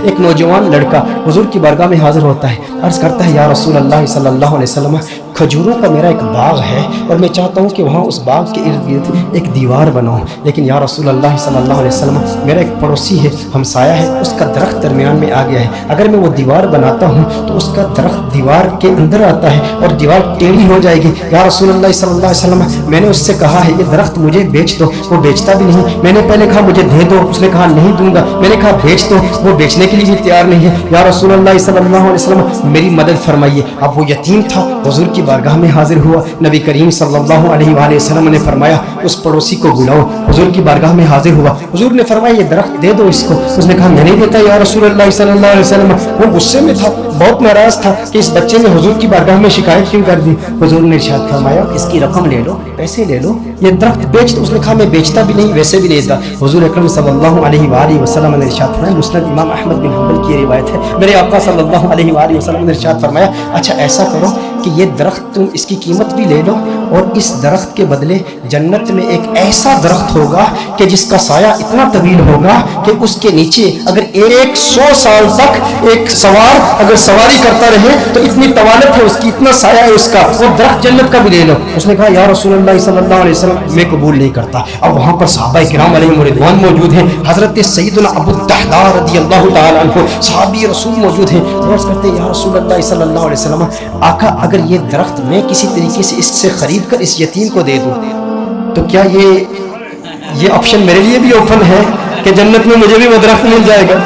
ایک نوجوان لڑکا حضور کی بارگاہ میں حاضر ہوتا ہے، عرض کرتا ہے یا رسول اللہ صلی اللہ علیہ وسلم، کھجوروں کا میرا ایک باغ ہے اور میں چاہتا ہوں کہ وہاں اس باغ کے ارد گرد ایک دیوار بناؤں، لیکن یا رسول اللہ صلی اللہ علیہ وسلم میرا ایک پڑوسی ہے، ہمسایہ ہے، اس کا درخت درمیان میں آ گیا ہے، اگر میں وہ دیوار بناتا ہوں تو اس کا درخت دیوار کے اندر آتا ہے اور دیوار ٹیڑھی ہو جائے گی، یا رسول اللہ صلی اللہ علیہ وسلم میں نے اس سے کہا ہے یہ درخت مجھے بیچ دو، وہ بیچتا بھی نہیں، میں نے پہلے کہا مجھے دے دو، اس نے کہا نہیں دوں گا، میں نے کہا بیچ دو، وہ بیچنے کے لیے بھی تیار نہیں ہے، یا رسول اللہ صلی اللہ علیہ وسلم میری مدد فرمائیے۔ اب وہ یتیم تھا، حضور کی بارگاہ میں حاضر ہوا، نبی کریم صلی اللہ علیہ وآلہ وسلم نے فرمایا اس پڑوسی کو بلاؤ، حضور کی بارگاہ میں حاضر ہوا، حضور نے فرمایا یہ درخت دے دو اس کو، اس نے کہا میں نہیں دیتا یا رسول اللہ صلی اللہ علیہ وسلم، وہ غصے میں تھا، بہت ناراض تھا کہ اس بچے نے حضور کی بارگاہ میں شکایت کیوں کر دی، حضور نے ارشاد فرمایا اس کی رقم لے لو، پیسے لے لو، یہ درخت بیچ دو، اس نے کہا میں بیچتا بھی نہیں ویسے بھی نہیں دیتا، حضور اکرم صلی اللہ علیہ وآلہ وسلم نے ارشاد فرمایا، مسند امام احمد بن حنبل کی روایت ہے، میرے آقا صلی اللہ علیہ وآلہ وسلم نے ارشاد فرمایا اچھا ایسا کرو کہ یہ درخت تم اس کی قیمت بھی لے لو اور اس درخت کے بدلے جنت میں ایک ایسا درخت ہوگا کہ جس کا سایہ اتنا طویل ہوگا کہ اس کے نیچے اگر 100 سال تک ایک سوار اگر سواری کرتا رہے تو اتنی طوالت ہے اس کی، اتنا سایہ ہے اس کا، وہ درخت جنت کا بھی لے لو، اس نے کہا یا رسول اللہ صلی اللہ علیہ وسلم میں قبول نہیں کرتا۔ اب وہاں پر صحابہ کرام علیہم رضوان موجود ہیں، حضرت سیدنا ابو الدحداء رضی اللہ تعالی عنہ صحابی رسول موجود ہیں، عرض کرتے ہیں یا رسول اللہ صلی اللہ علیہ وسلم آقا اگر یہ درخت میں کسی طریقے سے اس سے خرید کر اس یتیم کو دے دوں تو کیا یہ آپشن میرے لیے بھی اوپن ہے کہ جنت میں مجھے بھی وہ درخت مل جائے گا؟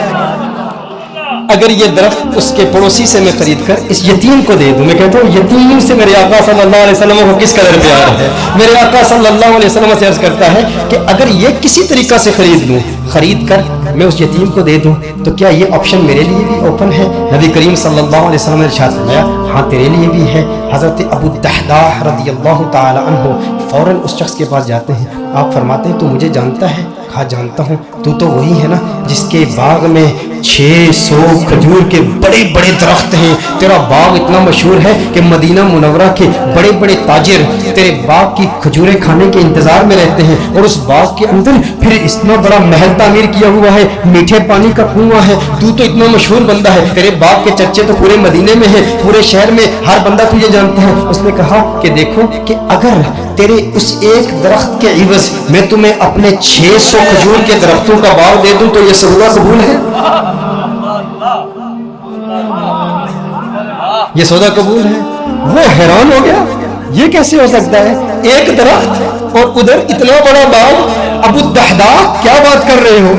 اگر یہ درخت اس کے پڑوسی سے میں خرید کر اس یتیم کو دے دوں، میں کہتا ہوں یتیم سے میرے آقا صلی اللہ علیہ وسلم کو کس قدر پیار ہے، میرے آقا صلی اللہ علیہ وسلم سے عرض کرتا ہے کہ اگر یہ کسی طریقہ سے خرید لوں، خرید کر میں اس یتیم کو دے دوں تو کیا یہ آپشن میرے لیے بھی اوپن ہے؟ نبی کریم صلی اللہ علیہ وسلم نے ارشاد فرمایا ہاں تیرے لیے بھی ہے۔ حضرت ابو الدحداء رضی اللہ تعالی عنہ فوراً اس شخص کے پاس جاتے ہیں، آپ فرماتے ہیں تو مجھے جانتا ہے؟ کہا جانتا ہوں، تو وہی ہے نا جس کے باغ میں 600 کھجور کے بڑے بڑے درخت ہیں، تیرا باغ اتنا مشہور ہے کہ مدینہ منورہ کے بڑے بڑے تاجر تیرے باغ کی کھجوریں کھانے کے انتظار میں رہتے ہیں، اور اس باغ کے اندر پھر اتنا بڑا محل تعمیر کیا ہوا ہے، میٹھے پانی کا کنواں ہے، تو اتنا مشہور بندہ ہے، تیرے باغ کے چرچے تو پورے مدینے میں ہیں، پورے شہر میں ہر بندہ تجھے جانتا ہے۔ اس نے کہا کہ دیکھو کہ اگر تیرے اس ایک درخت کے عوض میں تمہیں اپنے 600 کھجور کے درختوں کا باغ دے دوں تو یہ سودا قبول ہے؟ یہ سودا قبول ہے؟ وہ حیران ہو گیا، یہ کیسے ہو سکتا ہے؟ ایک درخت اور ادھر اتنا بڑا باغ، ابو الدحداء کیا بات کر رہے ہو؟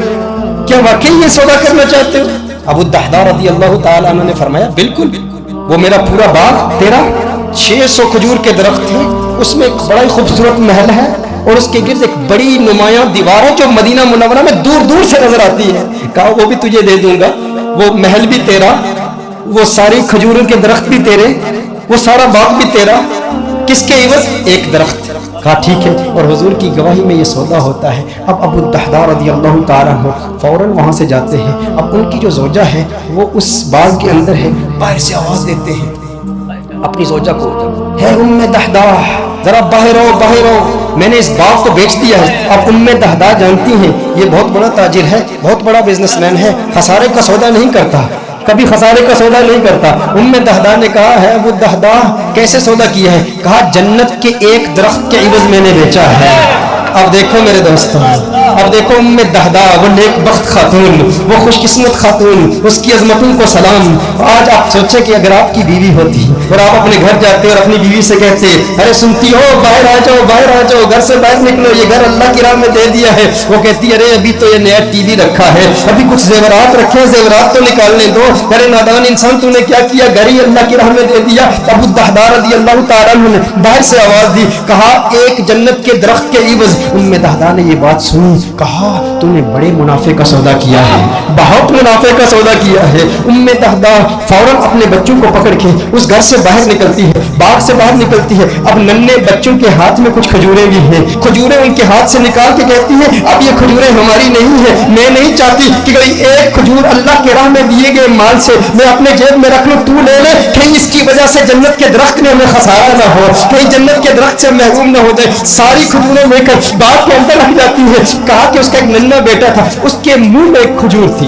کیا واقعی یہ سودا کرنا چاہتے ہو؟ ابو الدحداء رضی اللہ تعالی عنہ نے فرمایا بالکل، وہ میرا پورا باغ تیرا 600 کھجور کے درخت ہیں، اس میں ایک بڑا ہی خوبصورت محل ہے اور اس کے گرد ایک بڑی نمایاں دیوار ہے جو مدینہ منورہ میں دور دور سے نظر آتی ہے، کہا وہ بھی تجھے دے دوں گا، وہ محل بھی تیرا، وہ ساری کھجوروں کے درخت بھی تیرے، وہ سارا باغ بھی تیرا، کس کے عوض؟ ایک درخت۔ کہا ٹھیک ہے، اور حضور کی گواہی میں یہ سودا ہوتا ہے۔ اب ابو الدحداء رضی اللہ تعالیٰ عنہ فوراً وہاں سے جاتے ہیں، اب ان کی جو زوجہ ہے وہ اس باغ کے اندر ہے، باہر سے آواز دیتے ہیں اپنی زوجہ کو، ہے ام دحداء ذرا باہر آؤ باہر آؤ، میں نے اس باغ کو بیچ دیا ہے۔ اب ام دحداء جانتی ہیں یہ بہت بڑا تاجر ہے، بہت بڑا بزنس مین ہے، خسارے کا سودا نہیں کرتا، کبھی خسارے کا سودا نہیں کرتا۔ ام دحداء نے کہا ہے ابو الدحداء کیسے سودا کیا ہے؟ کہا جنت کے ایک درخت کے عوض میں نے بیچا ہے۔ اب دیکھو میرے دوستوں، اب دیکھو ام دحداء وہ نیک بخت خاتون، وہ خوش قسمت خاتون، اس کی عظمتوں کو سلام۔ آج آپ سوچیں کہ اگر آپ کی بیوی ہوتی اور آپ اپنے گھر جاتے اور اپنی بیوی سے کہتے ارے سنتی ہو باہر آ جاؤ باہر آ جاؤ، گھر سے باہر نکلو، یہ گھر اللہ کی راہ میں دے دیا ہے، وہ کہتی ارے ابھی تو یہ نیا ٹی وی رکھا ہے، ابھی کچھ زیورات رکھے، زیورات تو نکالنے دو، ارے نادان انسان تو نے کیا کیا، گھر ہی اللہ کی راہ میں دے دیا۔ ابو الدحداء رضی اللہ تعالیٰ عنہ نے باہر سے آواز دی، کہا ایک جنت کے درخت کے عوض۔ ام دحداء نے یہ بات سنی، کہا تو نے بڑے منافع کا سودا کیا ہے، بہت منافع کا سودا کیا ہے۔ ام دحداء فوراً اپنے بچوں کو پکڑ کے اس گھر سے باہر نکلتی ہے، باغ سے باہر نکلتی ہے، اب ننھے بچوں کے ہاتھ میں کچھ کھجوریں بھی ہیں، کھجوریں ان کے ہاتھ سے نکال کے کہتی ہے اب یہ کھجوریں ہماری نہیں ہیں، میں نہیں چاہتی کہ کوئی ایک کھجور اللہ کے راہ میں دیے گئے مال سے میں اپنے جیب میں رکھ لوں، تو لے لے، کہیں اس کی وجہ سے جنت کے درخت میں ہمیں خسارہ نہ ہو، کہیں جنت کے درخت سے محروم نہ ہو جائے۔ ساری کھجوریں لے کر باغ کے اندر رکھ جاتی ہے۔ کہا کہ اس کا ایک ننھا بیٹا تھا، اس کے منہ میں ایک کھجور تھی،